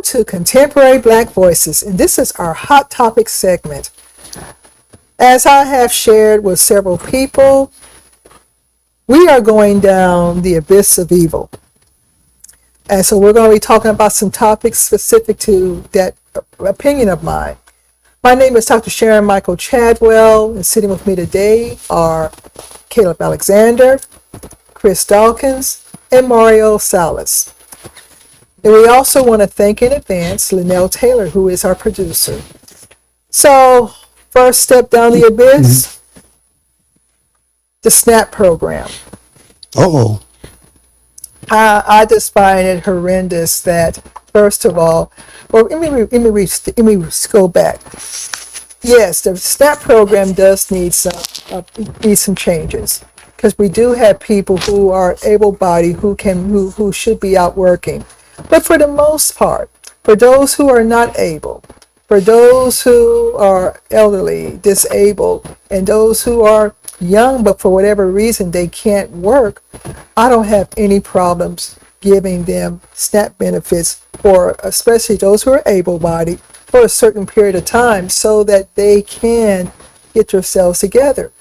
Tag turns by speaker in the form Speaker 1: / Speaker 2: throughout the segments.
Speaker 1: to Contemporary Black Voices, and this is our Hot Topic segment. As I have shared with several people, we are going down the abyss of evil. And so we're going to be talking about some topics specific to that opinion of mine. My name is Dr. Sharon Michael Chadwell, and sitting with me today are Caleb Alexander, Chris Dawkins, and Mario Salas. And we also want to thank in advance Linnell Taylor, who is our producer. So, first step down the abyss, the SNAP program.
Speaker 2: Uh-oh.
Speaker 1: I just find it horrendous that, first of all, well, let me go back. Yes, the SNAP program does need some changes, because we do have people who are able-bodied who should be out working. But for the most part, for those who are not able, for those who are elderly, disabled, and those who are young but for whatever reason they can't work, I don't have any problems giving them SNAP benefits, for especially those who are able-bodied, for a certain period of time so that they can get themselves together.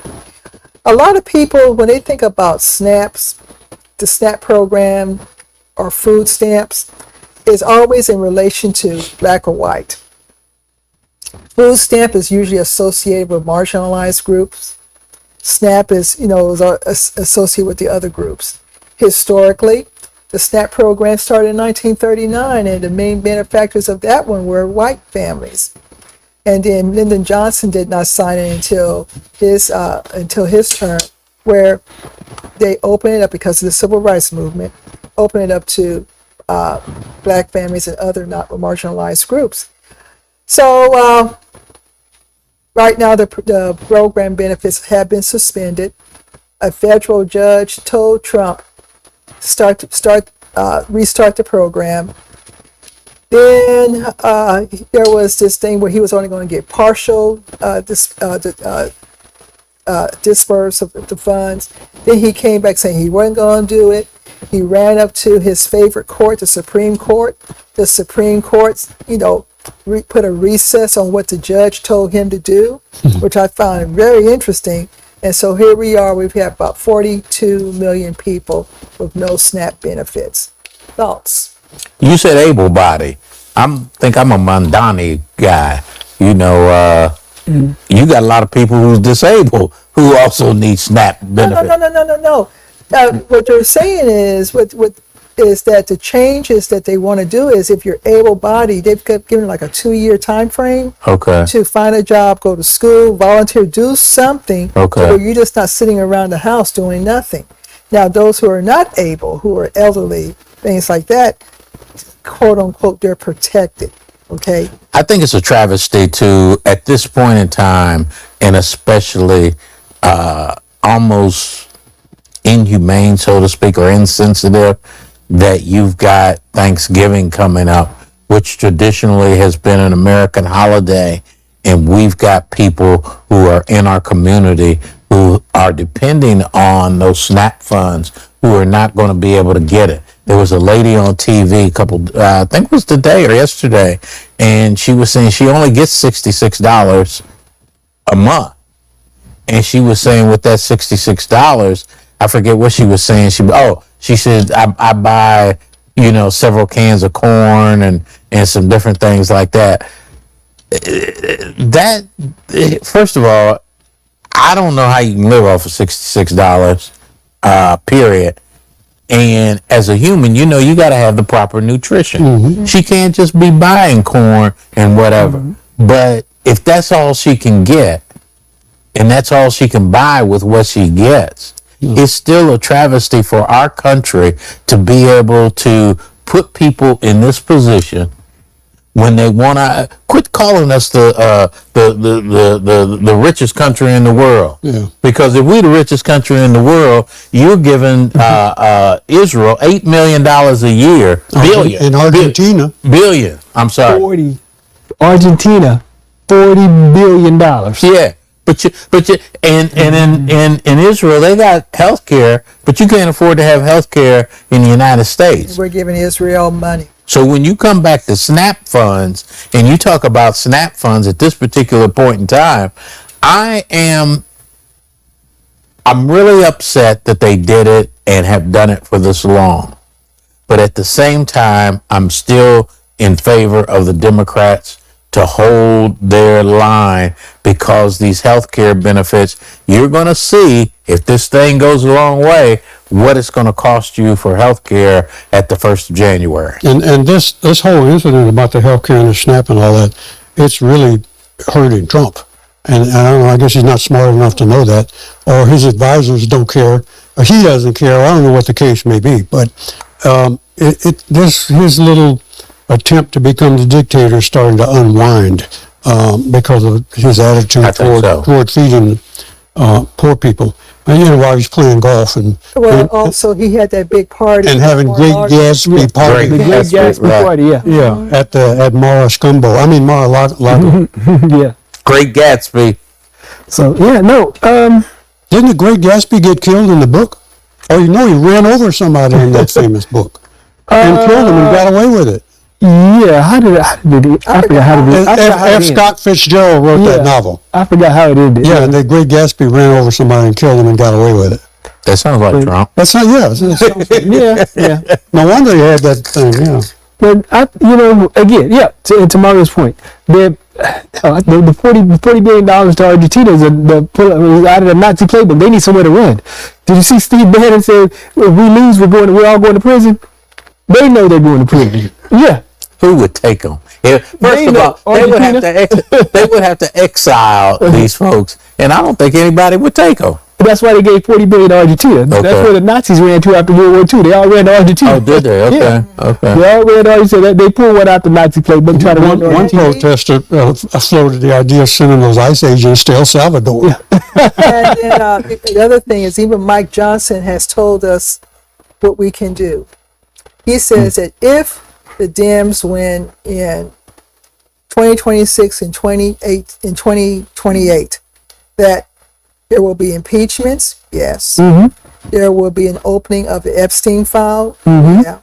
Speaker 1: A lot of people, when they think about SNAPs, the SNAP program, or food stamps, is always in relation to black or white. Food stamp is usually associated with marginalized groups. SNAP is associated with the other groups. Historically, the SNAP program started in 1939, and the main benefactors of that one were white families. And then Lyndon Johnson did not sign it until his term, where they opened it up because of the Civil Rights Movement, opened it up to black families and other not marginalized groups. So right now the program benefits have been suspended. A federal judge told Trump restart the program. Then there was this thing where he was only going to get partial disperse of the funds. Then he came back saying he wasn't going to do it. He ran up to his favorite court, the Supreme Court. The Supreme Court, put a recess on what the judge told him to do, which I found very interesting. And so here we are. We've had about 42 million people with no SNAP benefits. Thoughts?
Speaker 3: You said able-bodied. I think I'm a Mandani guy. You got a lot of people who's disabled who also need SNAP benefits.
Speaker 1: No. What you're saying is that the changes that they want to do is, if you're able-bodied, they've given like a 2-year time frame to find a job, go to school, volunteer, do something, so where you're just not sitting around the house doing nothing. Now, those who are not able, who are elderly, things like that, quote unquote, they're protected. Okay.
Speaker 3: I think it's a travesty to, at this point in time, and especially almost inhumane, so to speak, or insensitive, that you've got Thanksgiving coming up, which traditionally has been an American holiday, and we've got people who are in our community who are depending on those SNAP funds who are not going to be able to get it. There was a lady on TV I think it was today or yesterday, and she was saying she only gets $66 a month. And she was saying with that $66, I forget what she was saying. She said, I buy, several cans of corn and some different things like that. That, first of all, I don't know how you can live off of $66, period. And as a human, you got to have the proper nutrition. Mm-hmm. She can't just be buying corn and whatever. Mm-hmm. But if that's all she can get, and that's all she can buy with what she gets, it's still a travesty for our country to be able to put people in this position when they want to quit calling us the richest country in the world. Yeah. Because if we're the richest country in the world, you're giving Israel $8 million a year. Billion.
Speaker 2: In Argentina.
Speaker 3: Billion. I'm sorry.
Speaker 4: Argentina, $40 billion.
Speaker 3: Yeah. But in Israel they got health care, but you can't afford to have health care in the United States.
Speaker 1: We're giving Israel money.
Speaker 3: So when you come back to SNAP funds and you talk about SNAP funds at this particular point in time, I'm really upset that they did it and have done it for this long. But at the same time, I'm still in favor of the Democrats to hold their line, because these health care benefits, you're going to see, if this thing goes a long way, what it's going to cost you for health care at the 1st of January.
Speaker 2: And this whole incident about the healthcare and the SNAP and all that, it's really hurting Trump. And I don't know, I guess he's not smart enough to know that, or his advisors don't care, or he doesn't care. I don't know what the case may be, but his little attempt to become the dictator is starting to unwind because of his attitude toward feeding poor people. And, you know, while he's playing golf and
Speaker 1: also he had that big party
Speaker 2: and having Great Gatsby party.
Speaker 4: The Great Gatsby party, yeah.
Speaker 2: Yeah, at Mar-a-Lago.
Speaker 4: Yeah.
Speaker 3: Great Gatsby.
Speaker 4: So, yeah, no.
Speaker 2: Didn't the Great Gatsby get killed in the book? Oh, you know, he ran over somebody in that famous book and killed him and got away with it.
Speaker 4: Yeah, how did it? I forgot how it ended.
Speaker 2: F. Scott Fitzgerald wrote that novel.
Speaker 4: I forgot how it ended.
Speaker 2: Yeah, and the Great Gatsby ran over somebody and killed him and got away with it.
Speaker 3: That sounds like Trump.
Speaker 2: That's not,
Speaker 4: Yeah.
Speaker 2: No wonder he had that thing, yeah.
Speaker 4: But again, to Mario's point, the $40 billion to Argentina is out of the Nazi playbook. They need somewhere to run. Did you see Steve Bannon say, if we lose, we're all going to prison? They know they're going to prison. Yeah.
Speaker 3: Who would take them? First of all, they would have to exile these folks, and I don't think anybody would take them.
Speaker 4: That's why they gave $40 billion to Argentina. Okay. That's where the Nazis ran to after World War II. They all ran to Argentina.
Speaker 3: Oh, did they? Okay.
Speaker 4: Yeah.
Speaker 3: Okay.
Speaker 4: They all ran to Argentina. They pulled one out the Nazi playbook.
Speaker 2: One protester floated the idea of sending those ICE agents to El Salvador.
Speaker 1: And then, the other thing is, even Mike Johnson has told us what we can do. He says that if the Dems win in 2026 and 2028, that there will be impeachments, yes. Mm-hmm. There will be an opening of the Epstein file, yeah.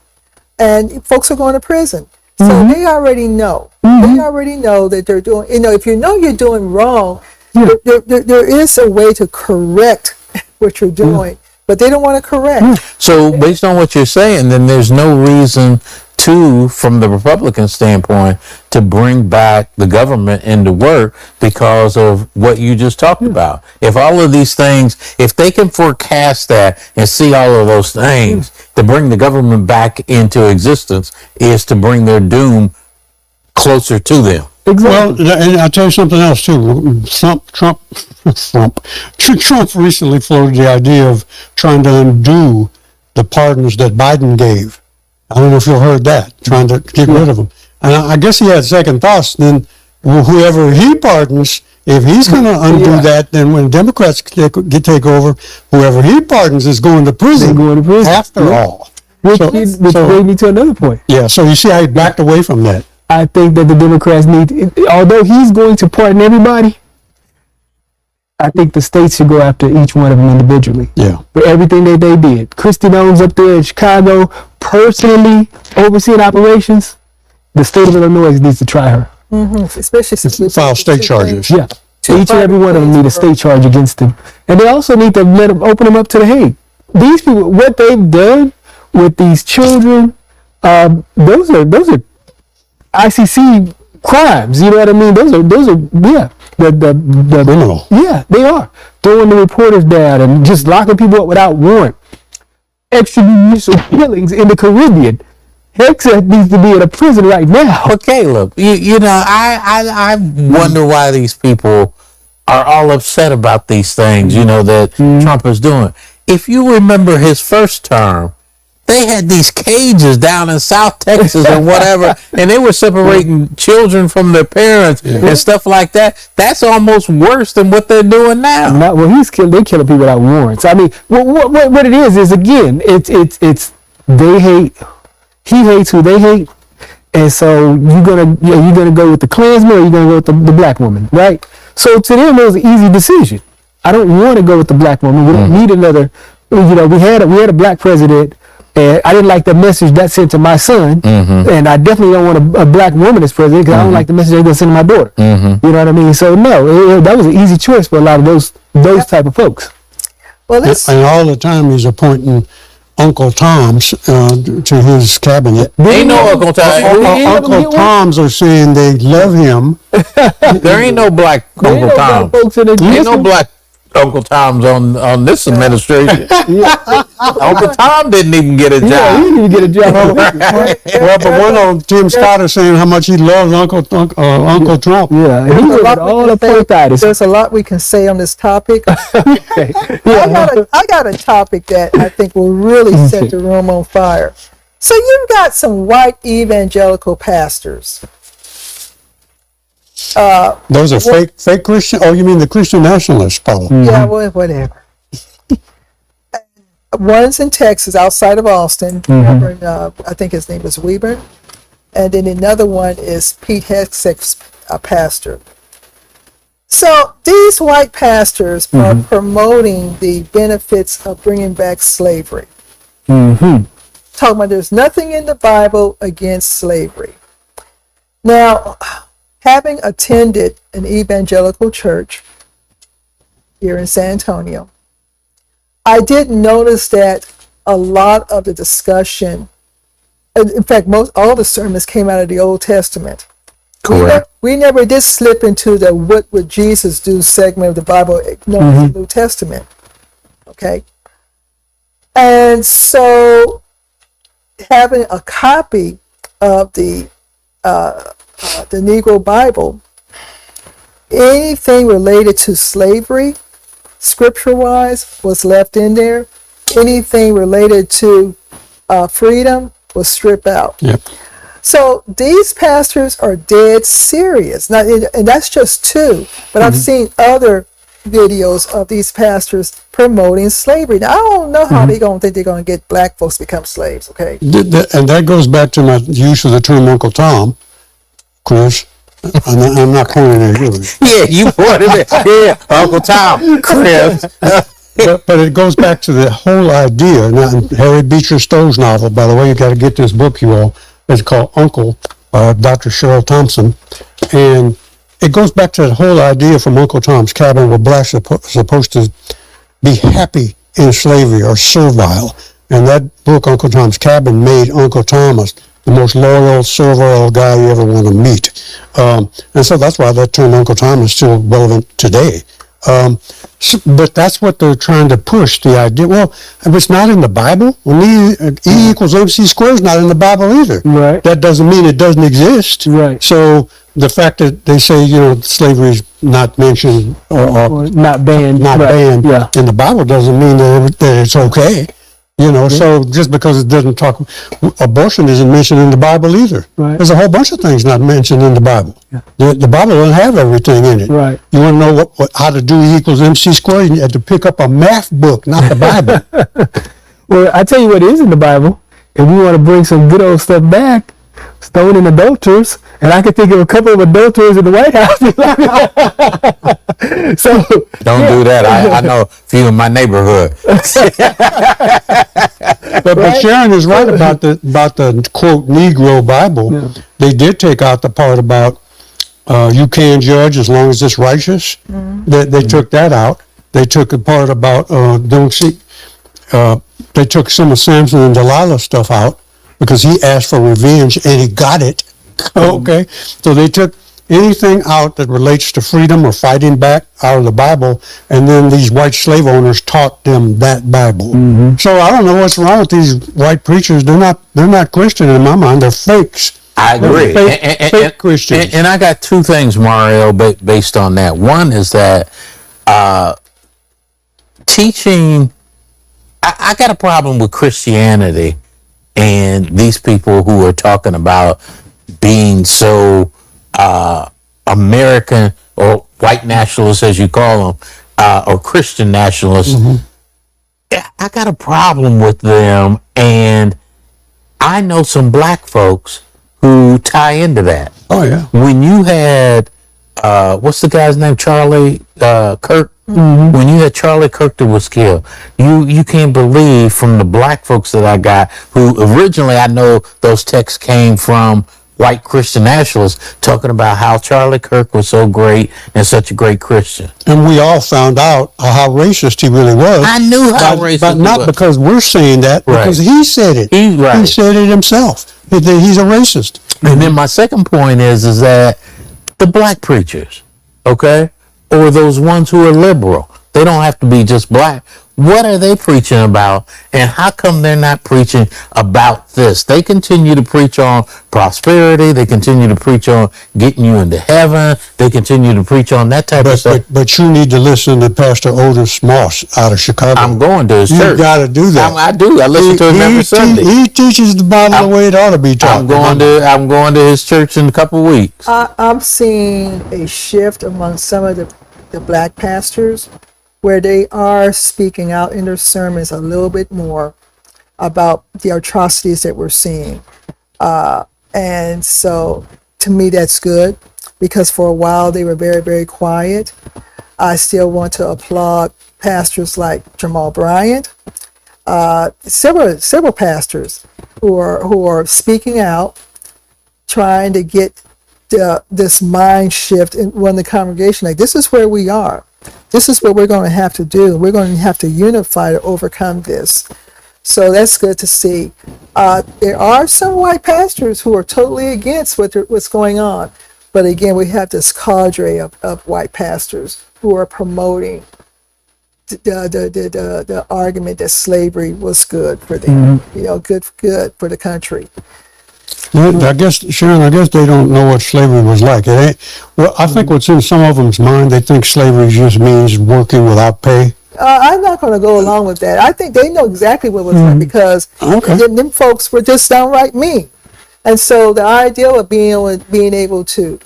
Speaker 1: And folks are going to prison. So they already know. They already know that they're doing, if you know you're doing wrong, there is a way to correct what you're doing. But they don't want to correct.
Speaker 3: So based on what you're saying, then there's no reason from the Republican standpoint, to bring back the government into work because of what you just talked about. If all of these things, if they can forecast that and see all of those things, to bring the government back into existence is to bring their doom closer to them.
Speaker 2: Exactly. Well, and I'll tell you something else too. Trump recently floated the idea of trying to undo the pardons that Biden gave. I don't know if you've heard that, trying to get rid of them. And I guess he had second thoughts. Then whoever he pardons, if he's going to undo that, then when Democrats take over, whoever he pardons is going to prison. After all.
Speaker 4: Which brings me to another point.
Speaker 2: Yeah, so you see how he backed away from that.
Speaker 4: I think that the Democrats although he's going to pardon everybody, I think the states should go after each one of them individually. Yeah. For everything that they did. Kristi Noem's up there in Chicago, personally overseeing operations. The state of Illinois needs to try her.
Speaker 1: Mm-hmm. Especially since we
Speaker 2: file state charges.
Speaker 4: Yeah. Each and every one of them need a state charge against them. And they also need to open them up to the Hague. These people, what they've done with these children, those are ICC crimes. You know what I mean? Those are the
Speaker 2: criminal.
Speaker 4: Yeah, they are. Throwing the reporters down and just locking people up without warrant. Extrajudicial killings in the Caribbean. Hexa needs to be in a prison right now.
Speaker 3: But Caleb, I wonder why these people are all upset about these things, that Trump is doing. If you remember his first term, they had these cages down in South Texas and whatever, and they were separating children from their parents and stuff like that. That's almost worse than what they're doing now.
Speaker 4: They're killing people without warrants. I mean, what it is again, it's they hate. He hates who they hate, and so you're gonna go with the Klansman or you're gonna go with the black woman, right? So to them, it was an easy decision. I don't want to go with the black woman. We don't need another. We had a black president And I didn't like the message that sent to my son, and I definitely don't want a black woman as president because I don't like the message they're going to send to my daughter. You know what I mean? So no, that was an easy choice for a lot of those type of folks.
Speaker 1: Well, let's,
Speaker 2: And all the time he's appointing Uncle Toms to his cabinet.
Speaker 3: Ain't no Uncle Tom.
Speaker 2: Uncle Toms are saying they love him.
Speaker 3: There ain't no black
Speaker 4: There ain't
Speaker 3: Uncle
Speaker 4: no black
Speaker 3: Tom.
Speaker 4: folks in
Speaker 3: Ain't no
Speaker 4: existence.
Speaker 3: black Uncle Toms on this administration. Uncle Tom didn't even get a
Speaker 4: Yeah,
Speaker 3: job.
Speaker 4: you didn't get a job.
Speaker 2: Well, but one on Tim Scott is saying how much he loves Uncle Trump.
Speaker 4: Yeah, he was all the appointitis.
Speaker 1: there's a lot we can say on this topic.
Speaker 4: Okay.
Speaker 1: I got a topic that I think will really set the room on fire. So you've got some white evangelical pastors.
Speaker 2: Those are fake Christian. Oh, you mean the Christian nationalists, Paul?
Speaker 1: Yeah, well, whatever. One's in Texas, outside of Austin. Reverend, I think his name is Weber. And then another one is Pete Hegseth's pastor. So these white pastors are promoting the benefits of bringing back slavery. Talking about there's nothing in the Bible against slavery. Now, having attended an evangelical church here in San Antonio, I did notice that a lot of the discussion, in fact, all the sermons came out of the Old Testament.
Speaker 3: Correct.
Speaker 1: We never did slip into the "What would Jesus do" segment of the Bible, ignoring the New Testament. Okay, and so having a copy of the Negro Bible, anything related to slavery, scripture-wise, was left in there. Anything related to freedom was stripped out.
Speaker 2: Yep.
Speaker 1: So these pastors are dead serious. Now, and that's just two, but I've seen other videos of these pastors promoting slavery. Now, I don't know how they're going to get black folks to become slaves, okay?
Speaker 2: And that goes back to my use of the term Uncle Tom, Chris. I'm not pointing at you.
Speaker 3: Yeah, you pointed it. Yeah, Uncle Tom, Chris.
Speaker 2: But it goes back to the whole idea. Now, Harry Beecher Stowe's novel, by the way, you got to get this book, you all. It's called Uncle, Dr. Cheryl Thompson. And it goes back to the whole idea from Uncle Tom's Cabin where blacks are supposed to be happy in slavery or servile. And that book, Uncle Tom's Cabin, made Uncle Thomas the most loyal, servile guy you ever want to meet. And so that's why that term Uncle Tom is still relevant today. But that's what they're trying to push, the idea. Well, if it's not in the Bible, well, E equals MC squared is not in the Bible either.
Speaker 4: Right.
Speaker 2: That doesn't mean it doesn't exist.
Speaker 4: Right.
Speaker 2: So the fact that they say, slavery is not mentioned or
Speaker 4: Not banned.
Speaker 2: not
Speaker 4: Right.
Speaker 2: banned
Speaker 4: Yeah.
Speaker 2: in the Bible doesn't mean that it's okay. So just because it doesn't talk, abortion isn't mentioned in the Bible either.
Speaker 4: Right.
Speaker 2: There's a whole bunch of things not mentioned in the Bible. The Bible doesn't have everything in it.
Speaker 4: Right.
Speaker 2: You want to know how to do E equals MC squared? You have to pick up a math book, not the Bible.
Speaker 4: Well, I tell you what is in the Bible. If we want to bring some good old stuff back, stoning adulterers, and I can think of a couple of adulterers in the White House. So
Speaker 3: Don't do that. I know a few in my neighborhood.
Speaker 2: But Sharon is right about the quote Negro Bible.
Speaker 4: Yeah.
Speaker 2: They did take out the part about you can judge as long as it's righteous. They took that out. They took the part about don't seek. They took some of Samson and Delilah stuff out because he asked for revenge and he got it. Okay, so they took anything out that relates to freedom or fighting back out of the Bible, and then these white slave owners taught them that Bible. So I don't know what's wrong with these white preachers. They're not Christian in my mind. They're fakes.
Speaker 3: I agree.
Speaker 2: Fake Christians.
Speaker 3: And I got two things, Mario, based on that. One is that teaching, I got a problem with Christianity and these people who are talking about being so American or white nationalists, as you call them, or Christian nationalists. I got a problem with them, and I know some black folks who tie into that.
Speaker 2: Oh yeah.
Speaker 3: When you had what's the guy's name, Charlie Kirk, When you had Charlie Kirk that was killed, you can't believe from the black folks that I got, who originally I know those texts came from white Christian nationalists talking about how Charlie Kirk was so great and such a great Christian.
Speaker 2: And we all found out how racist he really was.
Speaker 3: I knew how
Speaker 2: but,
Speaker 3: racist
Speaker 2: but
Speaker 3: he
Speaker 2: not
Speaker 3: was.
Speaker 2: because we're saying that,
Speaker 3: Right.
Speaker 2: because he said it.
Speaker 3: He's right.
Speaker 2: He said it himself. That he's a racist.
Speaker 3: And then my second point is that the black preachers, okay, or those ones who are liberal, they don't have to be just black. What are they preaching about? And how come they're not preaching about this? They continue to preach on prosperity. They continue to preach on getting you into heaven. They continue to preach on that type of stuff.
Speaker 2: But you need to listen to Pastor Otis Moss out of Chicago.
Speaker 3: I'm going to his church.
Speaker 2: You got to do that.
Speaker 3: I do. I listen to him every Sunday.
Speaker 2: He teaches the Bible the way it ought to be taught.
Speaker 3: I'm going to his church in a couple of weeks.
Speaker 1: I'm seeing a shift among some of the black pastors where they are speaking out in their sermons a little bit more about the atrocities that we're seeing. And so to me, that's good, because for a while they were very, very quiet. I still want to applaud pastors like Jamal Bryant, several pastors who are speaking out, trying to get this mind shift in the congregation. Like, this is where we are. This is what we're going to have to do. We're going to have to unify to overcome this. So that's good to see. There are some white pastors who are totally against what's going on. But again, we have this cadre of white pastors who are promoting the argument that slavery was good for them, good for the country.
Speaker 2: I guess, Sharon, they don't know what slavery was like. It ain't, well, I think what's in some of them's mind, they think slavery just means working without pay.
Speaker 1: I'm not going to go along with that. I think they know exactly what it was like, because them folks were just downright mean. And so the idea of being able to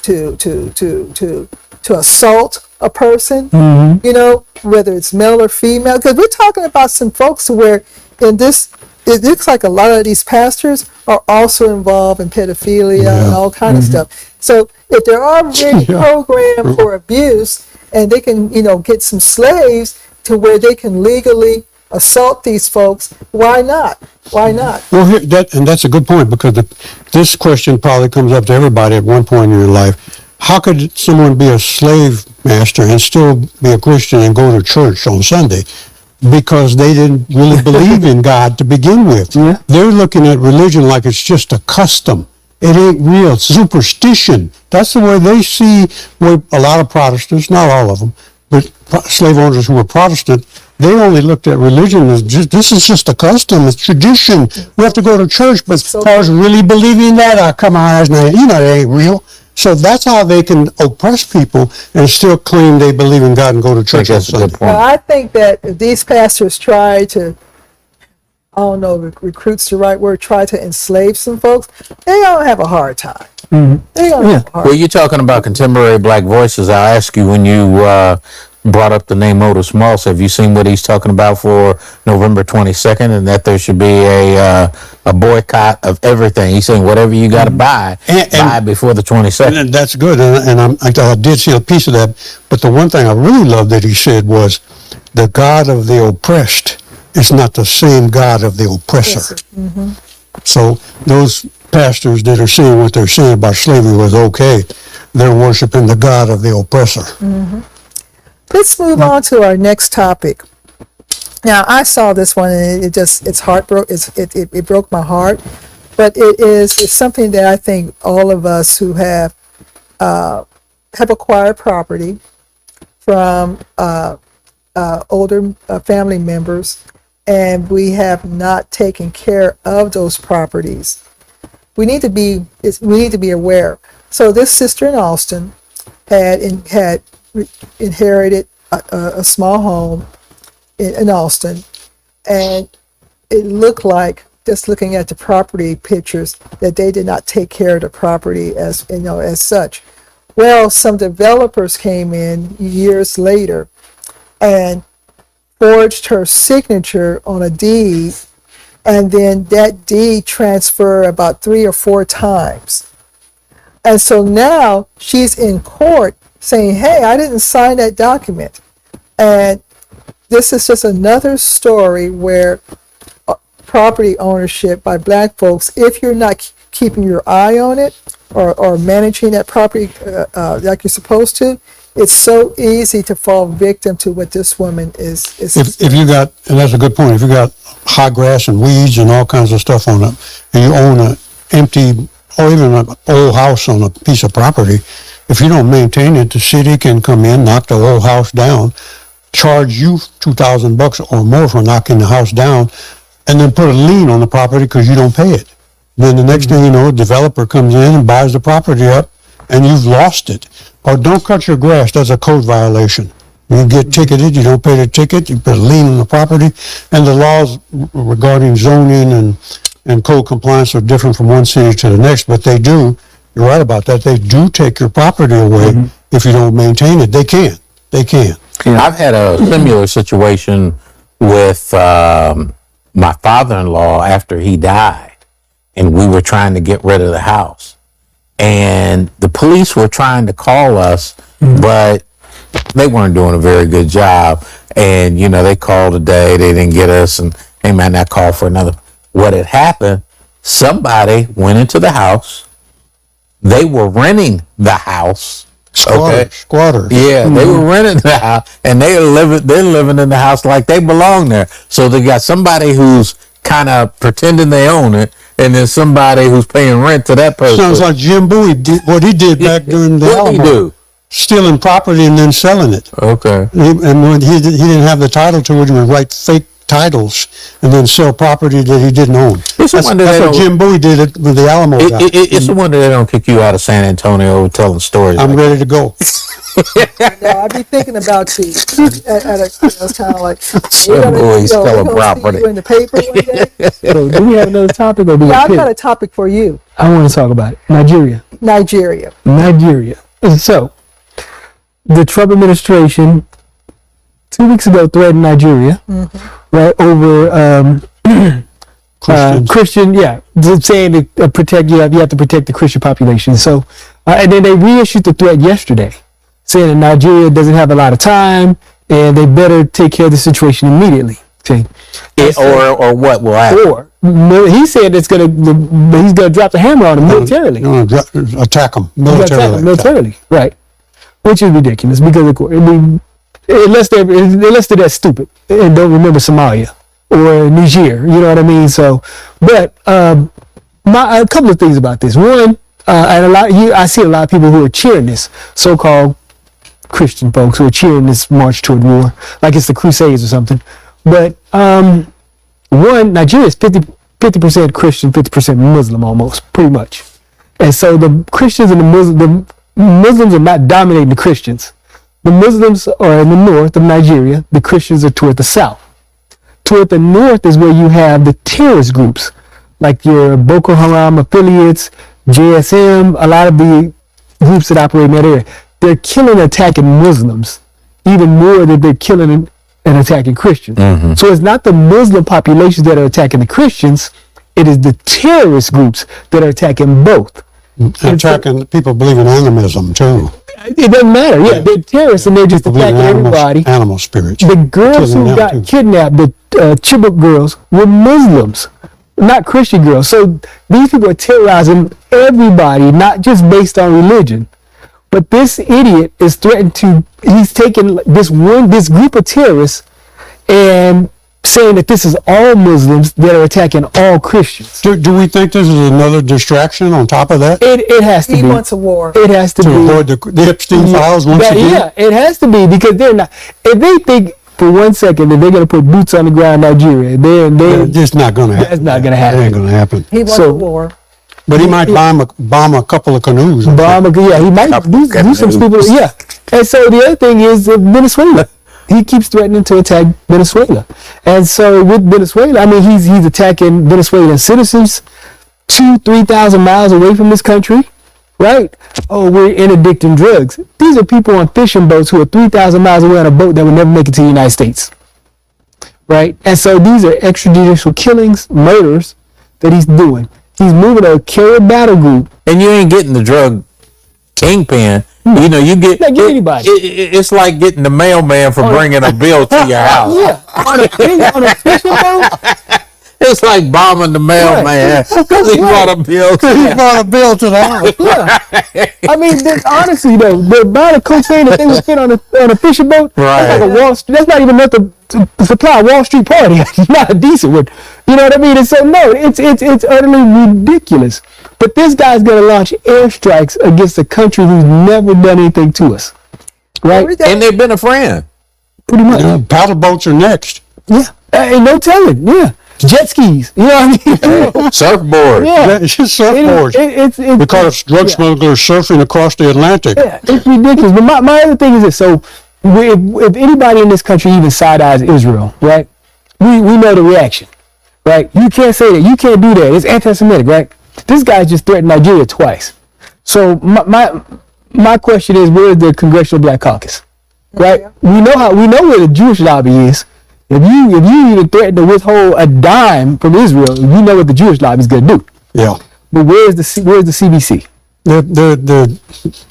Speaker 1: assault a person, whether it's male or female, because we're talking about some folks where in this, it looks like a lot of these pastors are also involved in pedophilia and all kind of stuff. So if they're already programmed for abuse, and they can, get some slaves to where they can legally assault these folks, why not? Why not?
Speaker 2: Well, that's a good point, because this question probably comes up to everybody at one point in your life. How could someone be a slave master and still be a Christian and go to church on Sunday? Because they didn't really believe in God to begin with. Yeah. They're looking at religion like it's just a custom. It ain't real. Superstition. That's the way they see a lot of Protestants, not all of them, but slave owners who were Protestant, they only looked at religion as this is just a custom, it's tradition. We have to go to church, but as far as really believing that, come on, it ain't real. So that's how they can oppress people and still claim they believe in God and go to church on Sunday.
Speaker 1: Well, I think that if these pastors try to, I don't know, recruit's the right word, try to enslave some folks, they don't have a hard time. They don't have a hard time.
Speaker 3: Well, you're talking about contemporary black voices. I'll ask you, when you brought up the name Otis Moss, have you seen what he's talking about for November 22nd, and that there should be a boycott of everything? He's saying whatever you got to buy before the 22nd.
Speaker 2: And that's good, and I did see a piece of that. But the one thing I really loved that he said was, the God of the oppressed is not the same God of the oppressor. So those pastors that are saying what they're saying about slavery was okay, they're worshiping the God of the oppressor.
Speaker 1: Let's move on to our next topic. Now, I saw this one, and it broke my heart, but it's something that I think all of us who have acquired property from older family members, and we have not taken care of those properties. We need to be aware. So this sister in Austin had inherited a small home in Austin, and it looked like, just looking at the property pictures, that they did not take care of the property as such. Well, some developers came in years later and forged her signature on a deed, and then that deed transferred about 3 or 4 times. And so now she's in court saying, hey, I didn't sign that document. And this is just another story where property ownership by black folks, if you're not keeping your eye on it or managing that property like you're supposed to, it's so easy to fall victim to what this woman is.
Speaker 2: If you got, and that's a good point, if you got high grass and weeds and all kinds of stuff on it, and you own an empty or even an old house on a piece of property, if you don't maintain it, the city can come in, knock the old house down, charge you $2,000 or more for knocking the house down, and then put a lien on the property because you don't pay it. Then the next thing you know, a developer comes in and buys the property up, and you've lost it. Or don't cut your grass, that's a code violation. You get ticketed, you don't pay the ticket, you put a lien on the property, and the laws regarding zoning and code compliance are different from one city to the next, but they do, you're right about that, they do take your property away if you don't maintain it. They can.
Speaker 3: I've had a similar situation with my father-in-law after he died, and we were trying to get rid of the house. And the police were trying to call us, but they weren't doing a very good job. And, you know, they called a day, they didn't get us, and they might not call for another. What had happened, somebody went into the house. They were renting the house.
Speaker 2: Squatters.
Speaker 3: Yeah, they were renting the house, and they're living in the house like they belong there. So they got somebody who's kind of pretending they own it, and then somebody who's paying rent to that person.
Speaker 2: Sounds like Jim Bowie did what he did back during the
Speaker 3: What did he
Speaker 2: Alamo.
Speaker 3: do?
Speaker 2: Stealing property and then selling it.
Speaker 3: Okay.
Speaker 2: And when he didn't have the title to it, he would write fake titles and then sell property that he didn't own.
Speaker 3: It's a
Speaker 2: That's
Speaker 3: wonder
Speaker 2: what
Speaker 3: they don't-
Speaker 2: Jim Bowie did it with the Alamo guy.
Speaker 3: It's a wonder they don't kick you out of San Antonio telling stories.
Speaker 2: I'm
Speaker 3: like
Speaker 2: ready to go.
Speaker 1: Now, I'd be thinking about you. It's kind of like,
Speaker 3: Boys
Speaker 1: we're
Speaker 3: tell a
Speaker 1: gonna see
Speaker 3: property.
Speaker 1: you in the paper one day.
Speaker 4: So do we have another topic or do we
Speaker 1: Yeah, I've got
Speaker 4: pivot?
Speaker 1: a topic for you.
Speaker 4: I want to talk about it. Nigeria. So the Trump administration 2 weeks ago threatened Nigeria, right, over
Speaker 2: Christians.
Speaker 4: Christian, saying to protect you have to protect the Christian population. So, and then they reissued the threat yesterday, saying that Nigeria doesn't have a lot of time and they better take care of the situation immediately. Okay.
Speaker 3: or what will happen?
Speaker 4: Or he said he's gonna drop the hammer on them militarily.
Speaker 2: You know, attack them militarily.
Speaker 4: Militarily, right? Which is ridiculous because unless they're that stupid and don't remember Somalia or Niger, you know what I mean? So, but a couple of things about this. One, and I see a lot of people who are cheering this, so-called Christian folks who are cheering this march toward war, like it's the Crusades or something. But one, Nigeria is 50% Christian, 50% Muslim, almost pretty much, and so the Christians and the Muslims are not dominating the Christians. The Muslims are in the north of Nigeria. The Christians are toward the south. Toward the north is where you have the terrorist groups, like your Boko Haram affiliates, JSM, a lot of the groups that operate in that area. They're killing and attacking Muslims even more than they're killing and attacking Christians. So it's not the Muslim populations that are attacking the Christians. It is the terrorist groups that are attacking both.
Speaker 2: Attacking people believe in animism too.
Speaker 4: It doesn't matter. Yeah, they're terrorists and they're just
Speaker 2: Believe in
Speaker 4: attacking everybody.
Speaker 2: Animal spirits.
Speaker 4: The girls
Speaker 2: Killing
Speaker 4: who
Speaker 2: them,
Speaker 4: got
Speaker 2: too.
Speaker 4: kidnapped, the Chibok girls, were Muslims, not Christian girls. So these people are terrorizing everybody, not just based on religion. But this idiot is he's taking this group of terrorists and saying that this is all Muslims that are attacking all Christians.
Speaker 2: Do we think this is another distraction on top of that?
Speaker 4: It has to
Speaker 1: He
Speaker 4: be.
Speaker 1: wants a war.
Speaker 4: It has to
Speaker 2: To
Speaker 4: be.
Speaker 2: avoid the Epstein files once again?
Speaker 4: Yeah, it has to be because they're not. If they think for 1 second that they're going to put boots on the ground in Nigeria,
Speaker 2: It's just not going to happen.
Speaker 4: That's not gonna happen.
Speaker 2: It ain't going to happen.
Speaker 1: He wants
Speaker 4: So-
Speaker 1: a war.
Speaker 2: But he might bomb a couple of canoes.
Speaker 4: he might do some stupid. Yeah, and so the other thing is Venezuela. He keeps threatening to attack Venezuela, and so with Venezuela, I mean he's attacking Venezuelan citizens 2,000-3,000 miles away from this country, right? Oh, we're interdicting drugs. These are people on fishing boats who are 3,000 miles away on a boat that would never make it to the United States, right? And so these are extrajudicial killings, murders that he's doing. He's moving a carrier battle group.
Speaker 3: And you ain't getting the drug kingpin. You know, you get
Speaker 4: Like anybody.
Speaker 3: It's like getting the mailman for bringing a bill to your house.
Speaker 4: Yeah, on a fishing boat.
Speaker 3: It's like bombing the mailman because he brought a bill.
Speaker 2: He brought a bill to the house.
Speaker 4: Yeah. I mean, honestly though, the amount of cocaine that they would spend on a fishing boat,
Speaker 3: Right.
Speaker 4: that's like a Wall Street. That's not even enough to supply a Wall Street party. It's not a decent one. You know what I mean? And so no, it's utterly ridiculous. But this guy's gonna launch airstrikes against a country who's never done anything to us, right?
Speaker 3: And they've been a friend.
Speaker 4: Pretty much.
Speaker 2: Yeah, paddle boats are next.
Speaker 4: Yeah. Ain't no telling. Yeah. Jet skis. You know what I mean?
Speaker 3: Surfboard.
Speaker 4: Yeah.
Speaker 2: Yeah, it's just surfboards.
Speaker 4: It's
Speaker 2: Because drug smugglers surfing across the Atlantic.
Speaker 4: Yeah, it's ridiculous. But my other thing is this: so if anybody in this country even side eyes Israel, right? We know the reaction, right? You can't say that. You can't do that. It's anti-Semitic, right? This guy just threatened Nigeria twice. So my question is, where is the Congressional Black Caucus, right? We know where the Jewish lobby is. If you even threaten to withhold a dime from Israel, you know what the Jewish lobby is going to do.
Speaker 2: Yeah.
Speaker 4: But where's the CBC?
Speaker 2: They're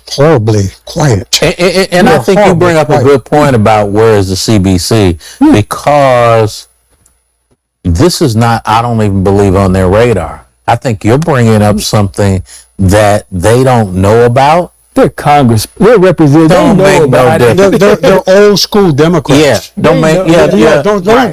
Speaker 2: horribly quiet.
Speaker 3: And I think you bring up a good point about where is the CBC, because this is not, I don't even believe, on their radar. I think you're bringing up something that they don't know about.
Speaker 4: They're Congress. They're representatives.
Speaker 3: Don't
Speaker 4: They know
Speaker 3: make no
Speaker 4: about it.
Speaker 3: difference.
Speaker 2: They're old school Democrats.
Speaker 3: Yeah, don't make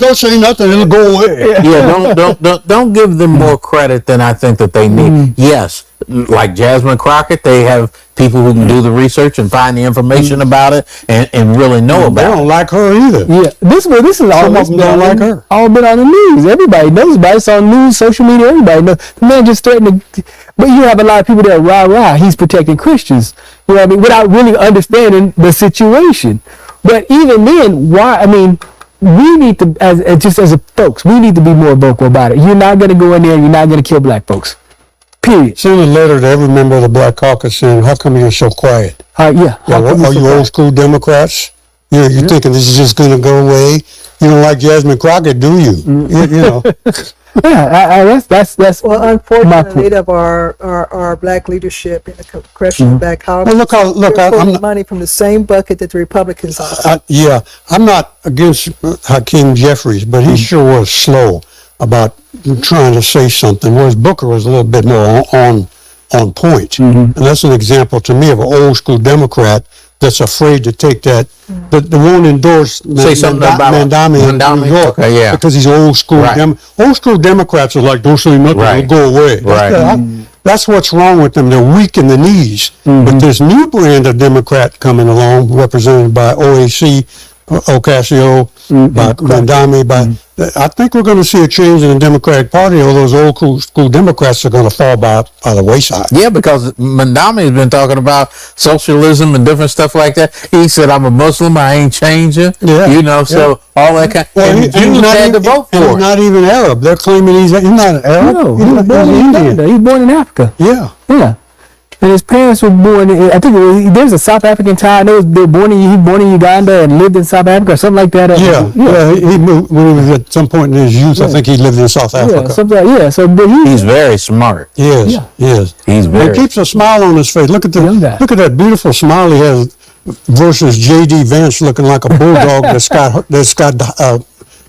Speaker 2: Don't say nothing. It'll go away.
Speaker 3: don't give them more credit than I think that they need. Yes, like Jasmine Crockett, they have people who can do the research and find the information about it and really know
Speaker 2: They
Speaker 3: about
Speaker 2: don't
Speaker 3: it.
Speaker 2: like her either.
Speaker 4: Yeah, this is all
Speaker 2: Some of them don't like her.
Speaker 4: All been on the news. Everybody knows about it. It's on news, social media. Everybody knows. The man just threatened to. But you have a lot of people that are rah. He's protecting Christians. You know what I mean? Without really understanding the situation. But even then, why? I mean, we need to, as folks, we need to be more vocal about it. You're not going to go in there and you're not going to kill black folks. Period.
Speaker 2: Send a letter to every member of the Black Caucus saying, "How come you're so quiet?
Speaker 4: Yeah.
Speaker 2: Are you old school Democrats? You're thinking this is just going to go away? You don't like Jasmine Crockett, do you? You know."
Speaker 4: Yeah, that's
Speaker 1: Well,
Speaker 4: my
Speaker 1: unfortunately,
Speaker 4: point.
Speaker 1: of our black leadership in the Congressional Black House,
Speaker 2: Well, look,
Speaker 1: they're
Speaker 2: I'm
Speaker 1: pulling
Speaker 2: not-
Speaker 1: money from the same bucket that the Republicans are.
Speaker 2: I'm not against Hakeem Jeffries, but he sure was slow about trying to say something, whereas Booker was a little bit more on point. And that's an example to me of an old school Democrat that's afraid to take that, that won't endorse
Speaker 3: Say something about
Speaker 2: Mandami in
Speaker 3: Mandami?
Speaker 2: New York,
Speaker 3: Okay, yeah.
Speaker 2: because he's old school.
Speaker 3: Right.
Speaker 2: Old school Democrats are like, don't say nothing,
Speaker 3: Right.
Speaker 2: it'll go away.
Speaker 3: Right.
Speaker 2: That's what's wrong with them. They're weak in the knees. But this new brand of Democrat coming along, represented by OAC, Ocasio, by Mandami, I think we're going to see a change in the Democratic Party, or those old school Democrats are going to fall by the wayside.
Speaker 3: Yeah, because Mandami has been talking about socialism and different stuff like that. He said, "I'm a Muslim. I ain't changing."
Speaker 2: Yeah.
Speaker 3: You know, so all that kind.
Speaker 2: Well,
Speaker 3: And
Speaker 2: he's
Speaker 3: Jews
Speaker 2: not
Speaker 3: had to
Speaker 2: even-
Speaker 3: vote
Speaker 2: and
Speaker 3: for
Speaker 2: he's
Speaker 3: it.
Speaker 2: not even Arab. They're claiming he's not an Arab.
Speaker 4: No,
Speaker 2: he's
Speaker 4: he was born in
Speaker 2: Indian.
Speaker 4: Uganda. He was born in Africa.
Speaker 2: Yeah.
Speaker 4: Yeah. And his parents were born in, I think there's a South African tie. I know they were born in Uganda and lived in South Africa or something like that.
Speaker 2: Yeah. He moved when he was at some point in his youth. I think he lived in South
Speaker 4: Yeah,
Speaker 2: Africa.
Speaker 4: something like, yeah. So, but
Speaker 3: He's very smart.
Speaker 2: He is.
Speaker 4: Yeah.
Speaker 2: He is.
Speaker 3: He's
Speaker 2: He
Speaker 3: very.
Speaker 2: keeps a smile on his face. Look at
Speaker 4: Young guy.
Speaker 2: that beautiful smile he has versus J.D. Vance looking like a bulldog that's got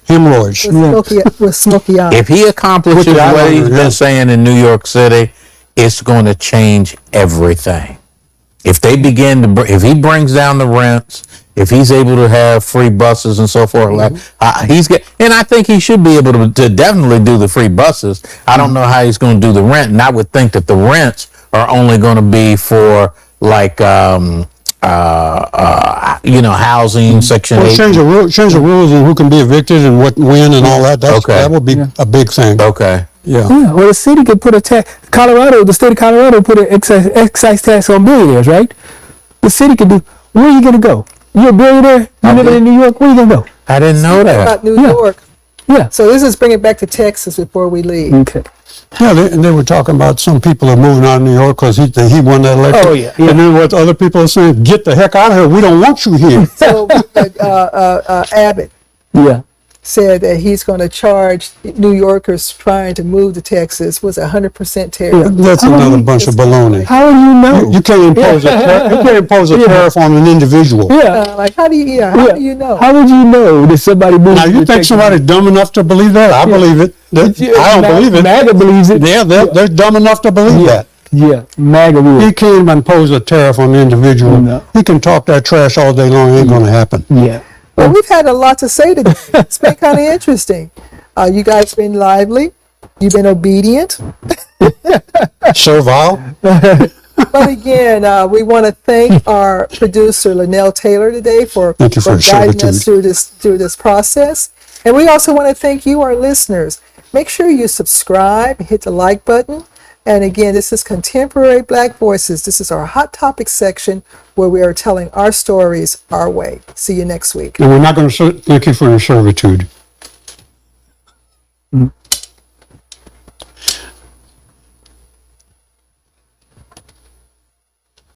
Speaker 2: hemorrhoids.
Speaker 1: With smoky eyes.
Speaker 3: If he accomplishes
Speaker 2: With the
Speaker 3: what he's
Speaker 2: eyeliner, yeah.
Speaker 3: been saying in New York City, it's going to change everything. If they begin to, if he brings down the rents, if he's able to have free buses and so forth, and I think he should be able to definitely do the free buses. I don't know how he's going to do the rent, and I would think that the rents are only going to be for like, housing, Section
Speaker 2: Well,
Speaker 3: 8.
Speaker 2: change the rules and who can be evicted and when and all that. That would be a big thing.
Speaker 3: Okay.
Speaker 2: Yeah.
Speaker 4: yeah, well, the city could put a tax. The state of Colorado put an excise tax on billionaires, right? The city could do. Where are you going to go? You're a billionaire. You living in New York. Where are you going to go?
Speaker 3: I didn't know that.
Speaker 1: About New
Speaker 4: Yeah.
Speaker 1: York.
Speaker 4: Yeah.
Speaker 1: So this is bringing it back to Texas before we leave.
Speaker 4: Okay.
Speaker 2: Yeah, they were talking about some people are moving out of New York because he won that election.
Speaker 4: Oh, yeah.
Speaker 2: And then what other people are saying, get the heck out of here. We don't want you here.
Speaker 1: So Abbott,
Speaker 4: Yeah.
Speaker 1: said that he's going to charge New Yorkers trying to move to Texas was 100% tariff.
Speaker 2: That's another bunch of baloney.
Speaker 4: How do you know?
Speaker 2: You can't impose a tariff on an individual.
Speaker 4: Yeah.
Speaker 1: Like, how do you, how do you know?
Speaker 4: How would you know that somebody moved?
Speaker 2: Now, you
Speaker 4: to
Speaker 2: think
Speaker 4: Texas?
Speaker 2: somebody's dumb enough to believe that? I believe it. I don't believe it.
Speaker 4: MAGA believes it.
Speaker 2: Yeah, they're dumb enough to believe that.
Speaker 4: Yeah, MAGA will.
Speaker 2: He can't impose a tariff on the individual.
Speaker 4: No.
Speaker 2: He can talk that trash all day long. It ain't going to happen.
Speaker 4: Yeah.
Speaker 1: Well, we've had a lot to say today. It's been kind of interesting. You guys been lively. You've been obedient.
Speaker 2: Servile.
Speaker 1: But again, we want to thank our producer Linnell Taylor today for
Speaker 2: Thank you for your
Speaker 1: guiding us
Speaker 2: servitude.
Speaker 1: through this process. And we also want to thank you, our listeners. Make sure you subscribe, hit the like button. And again, this is Contemporary Black Voices. This is our Hot Topics section where we are telling our stories our way. See you next week.
Speaker 2: And we're not going to thank you for your servitude.